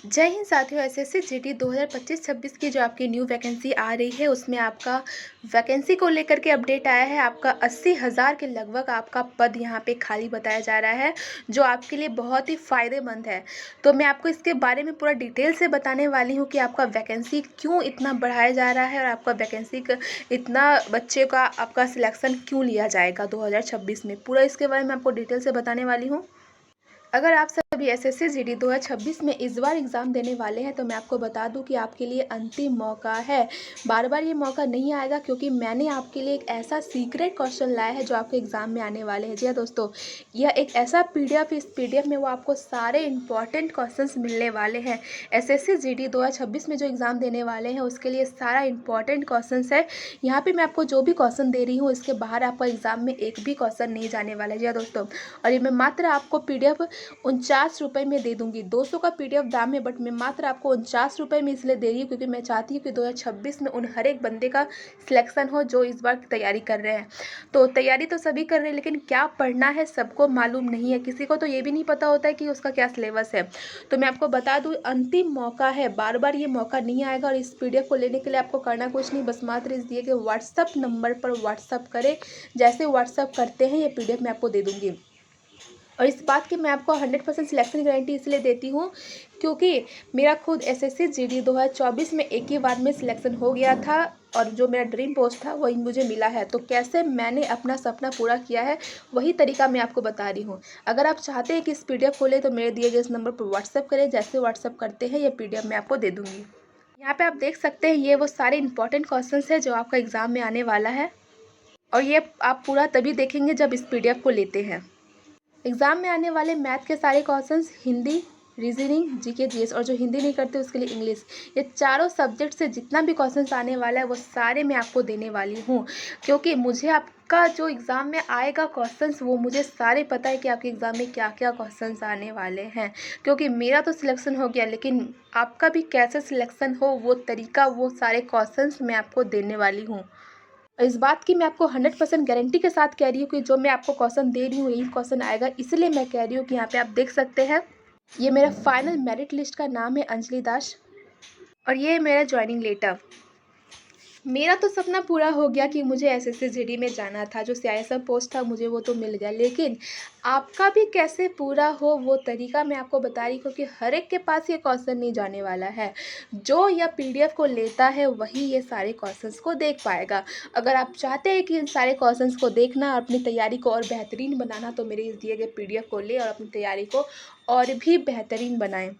जय हिंद साथियों। SSC GD 2025-26 की जो आपकी न्यू वैकेंसी आ रही है उसमें आपका वैकेंसी को लेकर के अपडेट आया है। आपका 80,000 के लगभग आपका पद यहाँ पे खाली बताया जा रहा है, जो आपके लिए बहुत ही फ़ायदेमंद है। तो मैं आपको इसके बारे में पूरा डिटेल से बताने वाली हूँ कि आपका वैकेंसी क्यों इतना बढ़ाया जा रहा है और आपका वैकेंसी का इतना बच्चे का आपका सिलेक्शन क्यों लिया जाएगा 2026 में। पूरा इसके बारे में आपको डिटेल से बताने वाली हूँ। अगर आप सभी एसएससी जीडी 2026 में इस बार एग्ज़ाम देने वाले हैं तो मैं आपको बता दूं कि आपके लिए अंतिम मौका है। बार बार ये मौका नहीं आएगा, क्योंकि मैंने आपके लिए एक ऐसा सीक्रेट क्वेश्चन लाया है जो आपके एग्ज़ाम में आने वाले हैं। जी हाँ दोस्तों, यह एक ऐसा पीडीएफ, इस पीडीएफ में वो आपको सारे इंपॉर्टेंट क्वेश्चंस मिलने वाले हैं। एसएससी जीडी 2026 में जो एग्ज़ाम देने वाले हैं उसके लिए सारा इंपॉर्टेंट क्वेश्चन है। यहाँ पर मैं आपको जो भी क्वेश्चन दे रही हूँ इसके बाहर आपका एग्ज़ाम में एक भी क्वेश्चन नहीं जाने वाला है। जी हाँ दोस्तों, और ये मैं मात्र आपको पीडीएफ 49 रुपये में दे दूंगी। 200 का पीडीएफ दाम है, बट मैं मात्र आपको 49 रुपये में इसलिए दे रही हूँ क्योंकि मैं चाहती हूँ कि 2026 में उन हर एक बंदे का सिलेक्शन हो जो इस बार तैयारी कर रहे हैं। तो तैयारी तो सभी कर रहे हैं, लेकिन क्या पढ़ना है सबको मालूम नहीं है। किसी को तो ये भी नहीं पता होता है कि उसका क्या सिलेबस है। तो मैं आपको बता दूँ, अंतिम मौका है, बार बार ये मौका नहीं आएगा। और इस पीडीएफ को लेने के लिए आपको करना कुछ नहीं, बस मात्र इस दिए गए व्हाट्सअप नंबर पर व्हाट्सअप करें। जैसे व्हाट्सअप करते हैं ये पीडीएफ मैं आपको दे दूँगी। और इस बात की मैं आपको 100% सिलेक्शन गारंटी इसलिए देती हूँ क्योंकि मेरा खुद एसएससी जीडी 2024 में एक ही बार में सिलेक्शन हो गया था, और जो मेरा ड्रीम पोस्ट था वही मुझे मिला है। तो कैसे मैंने अपना सपना पूरा किया है वही तरीका मैं आपको बता रही हूँ। अगर आप चाहते हैं कि इस पीडीएफ को ले तो मेरे दिए गए इस नंबर पर व्हाट्सअप करें। जैसे व्हाट्सअप करते हैं ये पीडीएफ मैं आपको दे दूँगी। यहाँ पर आप देख सकते हैं ये वो सारे इंपॉर्टेंट क्वेश्चन है जो आपका एग्ज़ाम में आने वाला है, और ये आप पूरा तभी देखेंगे जब इस पीडीएफ को लेते हैं। एग्ज़ाम में आने वाले मैथ के सारे questions, Hindi, reasoning, GK, GS, और जो हिंदी नहीं करते उसके लिए इंग्लिश, ये चारों सब्जेक्ट से जितना भी क्वेश्चंस आने वाला है वो सारे मैं आपको देने वाली हूँ। क्योंकि मुझे आपका जो एग्ज़ाम में आएगा क्वेश्चंस वो मुझे सारे पता है कि आपके एग्ज़ाम में क्या क्या क्वेश्चंस आने वाले हैं। क्योंकि मेरा तो सिलेक्शन हो गया, लेकिन आपका भी कैसे सिलेक्शन हो वो तरीका, वो सारे क्वेश्चंस मैं आपको देने वाली हूँ। इस बात की मैं आपको 100% गारंटी के साथ कह रही हूँ कि जो मैं आपको क्वेश्चन दे रही हूँ यही क्वेश्चन आएगा। इसलिए मैं कह रही हूँ कि यहाँ पे आप देख सकते हैं, ये मेरा फाइनल मेरिट लिस्ट का नाम है अंजलि दास, और ये है मेरा ज्वाइनिंग लेटर। मेरा तो सपना पूरा हो गया कि मुझे एसएससी जीडी में जाना था, जो सीआईएसएफ पोस्ट था मुझे वो तो मिल गया, लेकिन आपका भी कैसे पूरा हो वो तरीका मैं आपको बता रही हूँ। क्योंकि हर एक के पास ये क्वेश्चन नहीं जाने वाला है। जो यह पीडीएफ को लेता है वही ये सारे क्वेश्चंस को देख पाएगा। अगर आप चाहते हैं कि इन सारे क्वेश्चंस को देखना और अपनी तैयारी को और बेहतरीन बनाना तो मेरे इस दिए गए पीडीएफ को ले और अपनी तैयारी को और भी बेहतरीन बनाएं।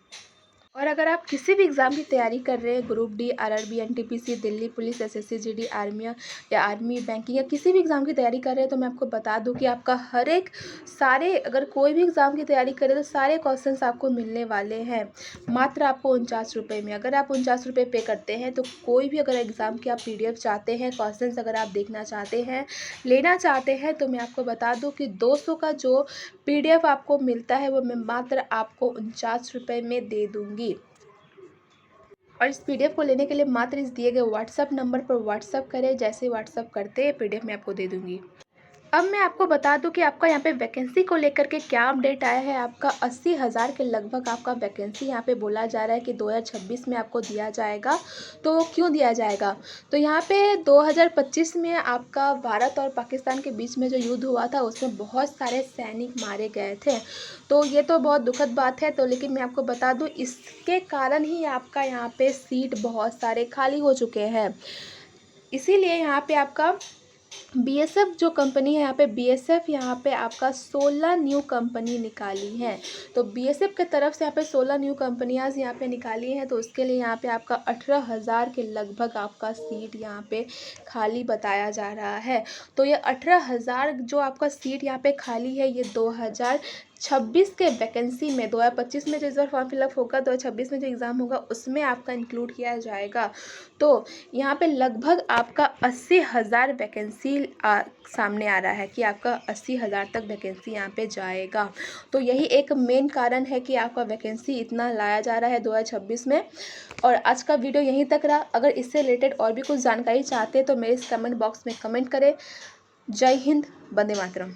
और अगर आप किसी भी एग्ज़ाम की तैयारी कर रहे हैं, group D, RRB, NTPC, Delhi police, SSC GD, army या आर्मी, बैंकिंग, या किसी भी एग्ज़ाम की तैयारी कर रहे हैं, तो मैं आपको बता दूं कि आपका हर एक सारे, अगर कोई भी एग्ज़ाम की तैयारी करें तो सारे क्वेश्चंस आपको मिलने वाले हैं मात्र आपको 49 रुपये में। अगर आप 49 रुपये पे करते हैं तो कोई भी अगर एग्ज़ाम की आप पीडीएफ चाहते हैं, क्वेश्चंस अगर आप देखना चाहते हैं, लेना चाहते हैं, तो मैं आपको बता दूँ कि 200 का जो पीडीएफ आपको मिलता है वो मैं मात्र आपको 49 रुपये में दे दूँगी। और इस पीडीएफ को लेने के लिए मात्र इस दिए गए व्हाट्सअप नंबर पर व्हाट्सअप करें। जैसे व्हाट्सअप करते हैं पीडीएफ मैं आपको दे दूँगी। अब मैं आपको बता दूं कि आपका यहाँ पे वैकेंसी को लेकर के क्या अपडेट आया है। आपका 80,000 के लगभग आपका वैकेंसी यहाँ पे बोला जा रहा है कि 2026 में आपको दिया जाएगा। तो क्यों दिया जाएगा? तो यहाँ पे 2025 में आपका भारत और पाकिस्तान के बीच में जो युद्ध हुआ था उसमें बहुत सारे सैनिक मारे गए थे। तो ये तो बहुत दुखद बात है। तो लेकिन मैं आपको बता दूँ इसके कारण ही आपका यहाँ पे सीट बहुत सारे खाली हो चुके हैं। इसीलिए यहाँ पे आपका बीएसएफ जो कंपनी है, यहाँ पे बीएसएफ यहाँ पे आपका 16 न्यू कंपनी निकाली है। तो बीएसएफ के तरफ से यहाँ पे 16 न्यू कंपनियाँ यहाँ पे निकाली हैं। तो उसके लिए यहाँ पे आपका 18,000 के लगभग आपका सीट यहाँ पे खाली बताया जा रहा है। तो ये 18,000 जो आपका सीट यहाँ पे खाली है ये 2026 के वैकेंसी में, 2025 में जो इस बार फॉर्म फिलअप होगा, 2026 में जो एग्ज़ाम होगा उसमें आपका इंक्लूड किया जाएगा। तो यहाँ पे लगभग आपका 80,000 वैकेंसी सामने आ रहा है कि आपका 80,000 तक वैकेंसी यहाँ पे जाएगा। तो यही एक मेन कारण है कि आपका वैकेंसी इतना लाया जा रहा है 2026 में। और आज का वीडियो यहीं तक रहा। अगर इससे रिलेटेड और भी कुछ जानकारी चाहते हैं तो मेरे इस कमेंट बॉक्स में कमेंट करें। जय हिंद, वंदे मातरम।